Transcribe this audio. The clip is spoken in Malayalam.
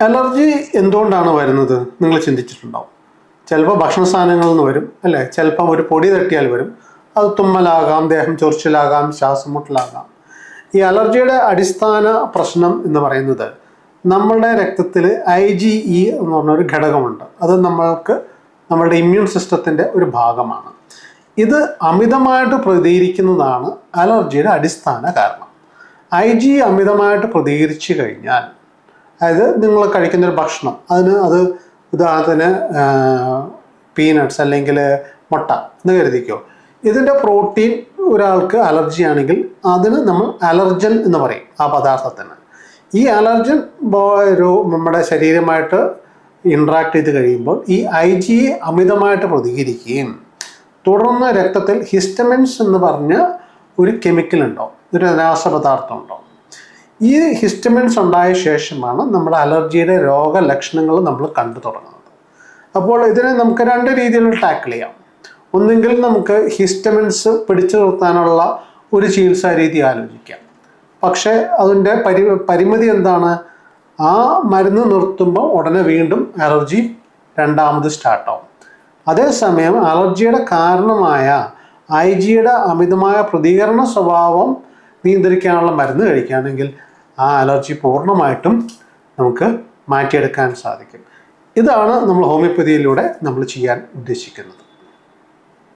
അലർജി എന്തുകൊണ്ടാണ് വരുന്നത് നിങ്ങൾ ചിന്തിച്ചിട്ടുണ്ടാവും. ചിലപ്പോൾ ഭക്ഷണ സാധനങ്ങളിൽ നിന്ന് വരും അല്ലേ, ചിലപ്പം ഒരു പൊടി തട്ടിയാൽ വരും. അത് തുമ്മലാകാം, ദേഹം ചൊറിച്ചിലാകാം, ശ്വാസം മുട്ടലാകാം. ഈ അലർജിയുടെ അടിസ്ഥാന പ്രശ്നം എന്ന് പറയുന്നത് നമ്മളുടെ രക്തത്തിൽ IgE എന്ന് പറഞ്ഞൊരു ഘടകമുണ്ട്. അത് നമ്മളുടെ ഇമ്മ്യൂൺ സിസ്റ്റത്തിൻ്റെ ഒരു ഭാഗമാണ്. ഇത് അമിതമായിട്ട് പ്രതികരിക്കുന്നതാണ് അലർജിയുടെ അടിസ്ഥാന കാരണം. IgE അമിതമായിട്ട് പ്രതികരിച്ചു കഴിഞ്ഞാൽ, അതായത് നിങ്ങൾ കഴിക്കുന്നൊരു ഭക്ഷണം, അത് ഉദാഹരണത്തിന് പീനട്ട്സ് അല്ലെങ്കിൽ മുട്ട എന്ന് കരുതിക്കോ, ഇതിൻ്റെ പ്രോട്ടീൻ ഒരാൾക്ക് അലർജി ആണെങ്കിൽ അതിന് നമ്മൾ അലർജൻ എന്ന് പറയും ആ പദാർത്ഥത്തിന്. ഈ അലർജൻ നമ്മുടെ ശരീരമായിട്ട് ഇൻട്രാക്ട് ചെയ്ത് കഴിയുമ്പോൾ ഈ IgE അമിതമായിട്ട് പ്രതികരിക്കുകയും തുടർന്ന് രക്തത്തിൽ ഹിസ്റ്റമിൻസ് എന്ന് പറഞ്ഞ ഒരു കെമിക്കൽ ഉണ്ടോ, ഒരു രാസപദാർത്ഥം ഉണ്ടോ. ഈ ഹിസ്റ്റമിൻസ് ഉണ്ടായ ശേഷമാണ് നമ്മുടെ അലർജിയുടെ രോഗലക്ഷണങ്ങൾ നമ്മൾ കണ്ടു തുടങ്ങുന്നത്. അപ്പോൾ ഇതിനെ നമുക്ക് രണ്ട് രീതിയിൽ ടാക്കിൾ ചെയ്യാം. ഒന്നുകിൽ നമുക്ക് ഹിസ്റ്റമിൻസ് പിടിച്ചു നിർത്താനുള്ള ഒരു ചികിത്സാ രീതി ആലോചിക്കാം. പക്ഷേ അതിൻ്റെ പരിമിതി എന്താണ്? ആ മരുന്ന് നിർത്തുമ്പോൾ ഉടനെ വീണ്ടും അലർജി രണ്ടാമത് സ്റ്റാർട്ടാവും. അതേസമയം അലർജിയുടെ കാരണമായ IgEയുടെ അമിതമായ പ്രതികരണ സ്വഭാവം നിയന്ത്രിക്കാനുള്ള മരുന്ന് കഴിക്കുകയാണെങ്കിൽ ആ അലർജി പൂർണ്ണമായിട്ടും നമുക്ക് മാറ്റിയെടുക്കാൻ സാധിക്കും. ഇതാണ് നമ്മൾ ഹോമിയോപ്പതിയിലൂടെ നമ്മൾ ചെയ്യാൻ ഉദ്ദേശിക്കുന്നത്.